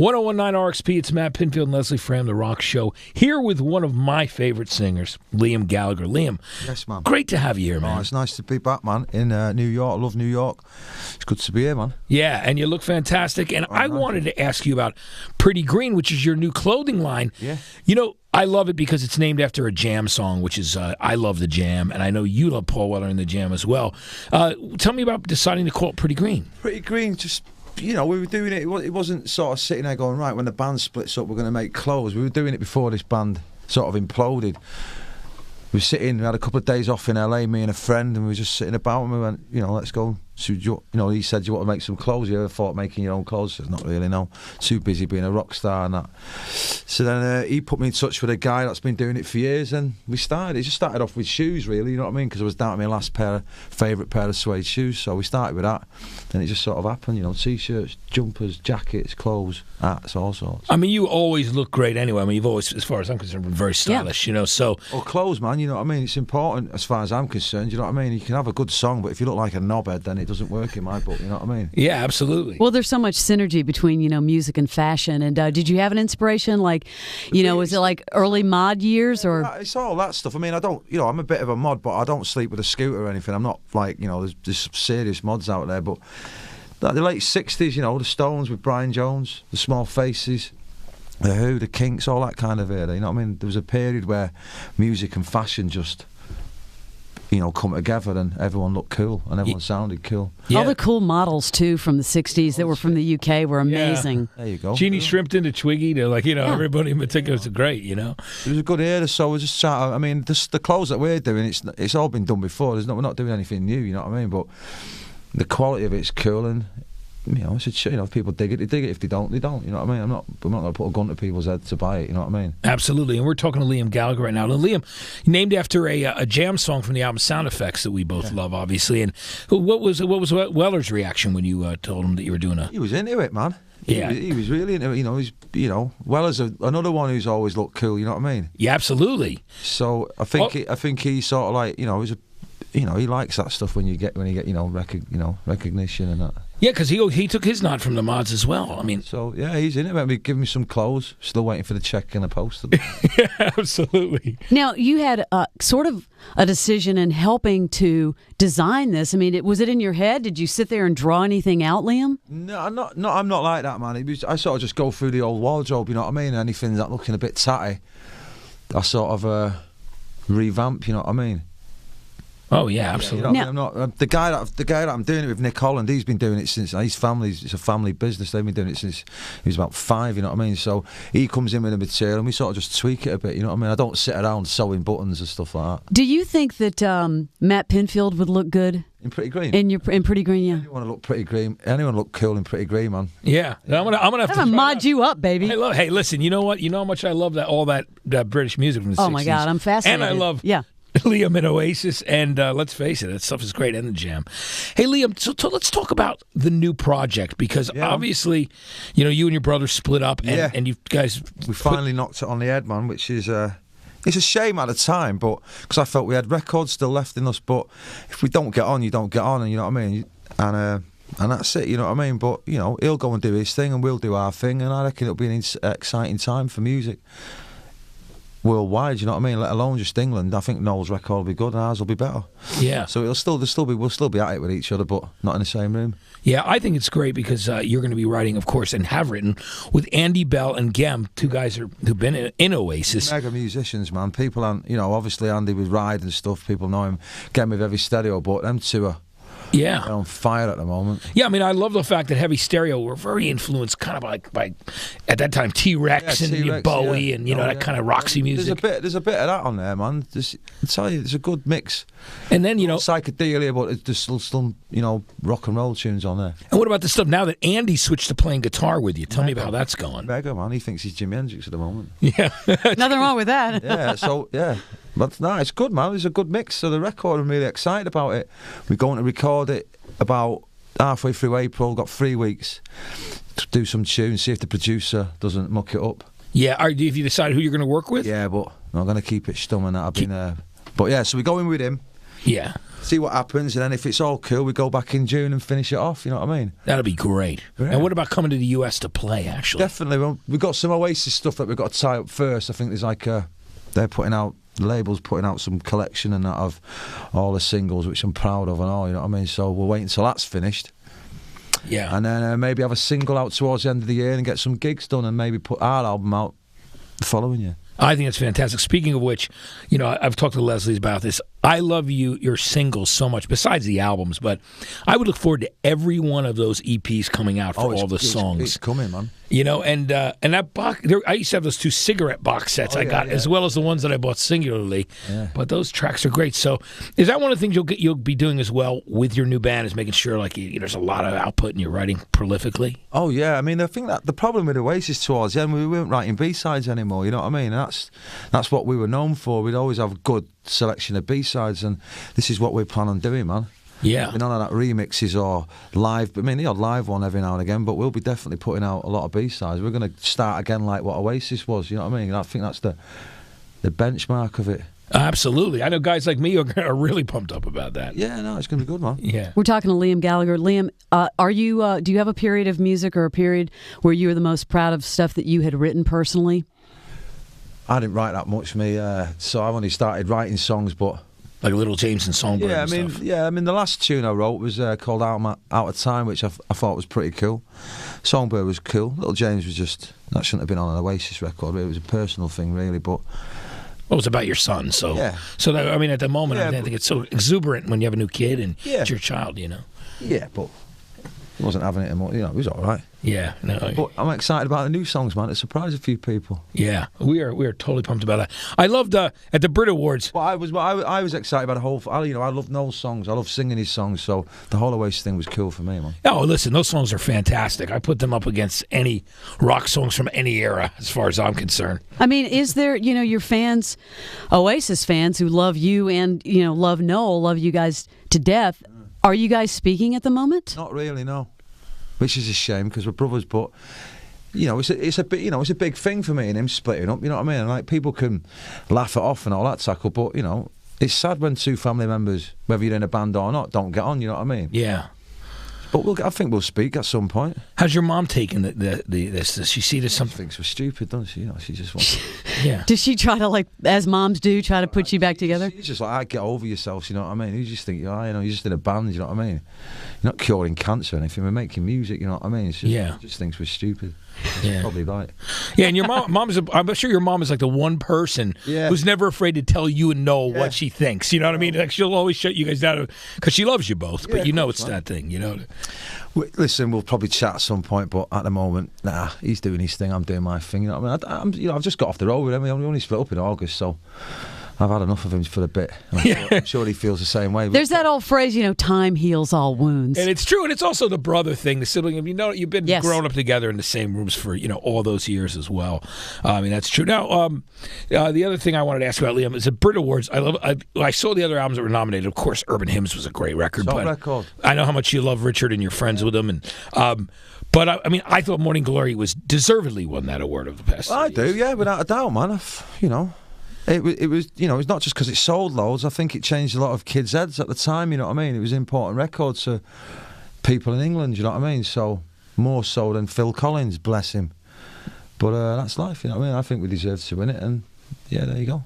1019 RXP, it's Matt Pinfield and Leslie Fram, The Rock Show, here with one of my favorite singers, Liam Gallagher. Liam, yes, man. Great to have you here, man. Oh, it's nice to be back, man, in New York. I love New York. It's good to be here, man. Yeah, and you look fantastic. And I wanted to ask you about Pretty Green, which is your new clothing line. Yeah. You know, I love it because it's named after a Jam song, which is I Love the Jam, and I know you love Paul Weller and the Jam as well. Tell me about deciding to call it Pretty Green. Pretty Green, just... You know, we were doing it. It wasn't sort of sitting there going, right, when the band splits up, we're going to make clothes. We were doing it before this band sort of imploded. We were sitting, we had a couple of days off in LA, me and a friend, and we were just sitting about, and we went, you know, let's go. So, you know, he said, do you want to make some clothes? You ever thought making your own clothes? I said, not really, no. Too busy being a rock star and that. So then he put me in touch with a guy that's been doing it for years, and we started. It just started off with shoes, really, you know what I mean? Because I was down to my last favourite pair of suede shoes, so we started with that. Then it just sort of happened, you know, T-shirts, jumpers, jackets, clothes, hats, all sorts. I mean, you always look great anyway. I mean, you've always, as far as I'm concerned, been very stylish, you know, so... Well, clothes, man, you know what I mean? It's important as far as I'm concerned, you know what I mean? You can have a good song, but if you look like a knobhead, then it doesn't work in my book, you know what I mean? Yeah, absolutely. Well, there's so much synergy between, you know, music and fashion. And did you have an inspiration, like, you know, was it like early mod years or? It's all that stuff. I mean, I don't, you know, I'm a bit of a mod, but I don't sleep with a scooter or anything. I'm not like, you know, there's serious mods out there, but the late 60s, you know, the Stones with Brian Jones, the Small Faces, the Who, the Kinks, all that kind of era, you know what I mean? There was a period where music and fashion just, you know, come together and everyone looked cool and everyone sounded cool. Yeah. All the cool models, too, from the 60s that were from the UK were amazing. Yeah. There you go. Jeannie Shrimpton to Twiggy to, like, you know, everybody in particular is great, you know. It was a good era, so we're just trying to, I mean, the clothes that we're doing, it's all been done before. We're not doing anything new, you know what I mean? But the quality of it's cool and, you know, if people dig it, they dig it. If they don't, they don't. You know what I mean? I'm not going to put a gun to people's head to buy it. You know what I mean? Absolutely. And we're talking to Liam Gallagher right now. Now, Liam, named after a Jam song from the album Sound Effects that we both love, obviously. And what was Weller's reaction when you told him that you were doing He was into it, man. Yeah, he was really into it. You know, Weller's another one who's always looked cool. You know what I mean? Yeah, absolutely. So I think he sort of like, you know, he likes that stuff when you get you know recognition and that. Yeah, because he took his nod from the mods as well. I mean, so yeah, he's in it. Maybe give me some clothes. Still waiting for the check in the post. Yeah, absolutely. Now you had sort of a decision in helping to design this. I mean, was it in your head? Did you sit there and draw anything out, Liam? No, I'm not like that, man. I sort of just go through the old wardrobe. You know what I mean? Anything that's looking a bit tatty, I sort of revamp. You know what I mean? Oh yeah, absolutely. You know, I'm not the guy that I'm doing it with, Nick Holland. He's been doing it since his family's. It's a family business. They've been doing it since he was about 5. You know what I mean? So he comes in with the material, and we sort of just tweak it a bit. You know what I mean? I don't sit around sewing buttons and stuff like that. Do you think that Matt Pinfield would look good in Pretty Green? In Pretty Green, yeah. Anyone look Pretty Green? Anyone look cool in Pretty Green, man? Yeah, I'm gonna have to mod you up, baby. Hey, listen. You know what? You know how much I love all that British music from the 60s. Oh my God, I'm fascinated. And I love Liam and Oasis, and let's face it, that stuff is great, and the Jam. Hey, Liam, so let's talk about the new project, because obviously, you know, you and your brother split up, and you guys... We finally knocked it on the head, man, which is... it's a shame at the time, but because I felt we had records still left in us, but if we don't get on, you don't get on, and you know what I mean? And that's it, you know what I mean? But, you know, he'll go and do his thing, and we'll do our thing, and I reckon it'll be an exciting time for music. Worldwide, you know what I mean? Let alone just England. I think Noel's record will be good and ours will be better. Yeah. So we'll still be at it with each other, but not in the same room. Yeah, I think it's great because you're going to be writing, of course, and have written with Andy Bell and Gem, two guys who've been in Oasis. Mega musicians, man. People, you know, obviously Andy with Ride and stuff. People know him. Gem with Heavy Stereo, but them two are. Yeah, they're on fire at the moment. Yeah, I mean, I love the fact that Heavy Stereo were very influenced, kind of like by at that time T-Rex and Bowie and that kind of Roxy music. There's a bit of that on there, man. I tell you, it's a good mix. And then psychedelia, but there's still rock and roll tunes on there. And what about the stuff now that Andy switched to playing guitar with you? Tell me about how that's going. Mega, man. He thinks he's Jimi Hendrix at the moment. Yeah, nothing wrong with that. Yeah, so yeah. But no, it's good, man. It's a good mix. So the record, I'm really excited about it. We're going to record it about halfway through April. Got 3 weeks to do some tunes, see if the producer doesn't muck it up. Yeah, have you decided who you're going to work with? Yeah, but I'm going to keep it stum and that. I've been but yeah, so we're going with him. Yeah. see what happens, and then if it's all cool, we go back in June and finish it off. You know what I mean? That'll be great. Yeah. And what about coming to the US to play? Actually, definitely. Well, we've got some Oasis stuff that we've got to tie up first. I think there's like they're putting out. The label's putting out some collection and that of all the singles, which I'm proud of and all, you know what I mean? So we'll wait until that's finished. Yeah. And then maybe have a single out towards the end of the year and get some gigs done and maybe put our album out the following year. I think it's fantastic. Speaking of which, you know, I've talked to Leslie about this. I love your singles so much, besides the albums, but I would look forward to every one of those EPs coming out for all the songs. It's coming, man. You know, and that box, I used to have those 2 cigarette box sets I got, as well as the ones that I bought singularly. Yeah. But those tracks are great. So, is that one of the things you'll be doing as well with your new band? Is making sure like there's a lot of output and you're writing prolifically? Oh yeah, I mean I think that the problem with Oasis towards the end, we weren't writing B-sides anymore. You know what I mean? And that's what we were known for. We'd always have a good selection of B-sides, and this is what we plan on doing, man. Yeah. None of that remixes or live. I mean, the odd live one every now and again, but we'll be definitely putting out a lot of B-sides. We're going to start again like what Oasis was, you know what I mean? I think that's the benchmark of it. Absolutely. I know guys like me are really pumped up about that. Yeah, no, it's going to be good, man. Yeah. We're talking to Liam Gallagher. Liam, do you have a period of music or a period where you were the most proud of stuff that you had written personally? I didn't write that much, so I've only started writing songs, but... Like Little James and Songbird and stuff. Yeah, I mean, the last tune I wrote was called Out of Time, which I thought was pretty cool. Songbird was cool. Little James was just... That shouldn't have been on an Oasis record. It was a personal thing, really, but... Well, it's about your son, so... Yeah. So, that, I mean, at the moment, I think it's so exuberant when you have a new kid and it's your child, you know? Yeah, but... He wasn't having it anymore. You know, it was all right. Yeah, no. But I'm excited about the new songs, man. It surprised a few people. Yeah, we are totally pumped about that. I loved at the Brit Awards. Well, I was excited about the whole. I love Noel's songs. I love singing his songs. So the whole Oasis thing was cool for me, man. Oh, listen, those songs are fantastic. I put them up against any rock songs from any era, as far as I'm concerned. I mean, is there your fans, Oasis fans who love you and love Noel, love you guys to death? Are you guys speaking at the moment? Not really, no. Which is a shame because we're brothers, but it's a big thing for me and him splitting up. You know what I mean? And, like, people can laugh it off and all that tackle, but it's sad when 2 family members, whether you're in a band or not, don't get on. You know what I mean? Yeah. But I think we'll speak at some point. How's your mom taking this? Does she see this something? She thinks we're stupid, doesn't she? She just wants. Yeah. Does she try to, like, as moms do, try to put you back together? She's just like, get over yourselves. You know what I mean? You just think, you're just in a band. You know what I mean? You're not curing cancer or anything. We're making music. You know what I mean? She just thinks we're stupid. Yeah. Probably right. Yeah, and your I'm sure your mom is like the one person who's never afraid to tell you and Noel what she thinks. You know what I mean? Like, she'll always shut you guys down because she loves you both. But it's that thing. Listen, we'll probably chat at some point, but at the moment, he's doing his thing. I'm doing my thing. You know what I mean? I've just got off the road with him. We only split up in August, so I've had enough of him for a bit. I'm sure he feels the same way. There's that old phrase, time heals all wounds. And it's true, and it's also the brother thing, the sibling. You've been growing up together in the same rooms for all those years as well. I mean, that's true. Now, the other thing I wanted to ask about, Liam, is the Brit Awards. I saw the other albums that were nominated. Of course, Urban Hymns was a great record. Record. I know how much you love Richard and you're friends with him, and but I thought Morning Glory was deservedly won that award of the past. I do, yeah, without a doubt, man. It was it's not just because it sold loads. I think it changed a lot of kids' heads at the time, you know what I mean? It was an important record to people in England, you know what I mean? So, more so than Phil Collins, bless him. But that's life, you know what I mean? I think we deserve to win it, and there you go.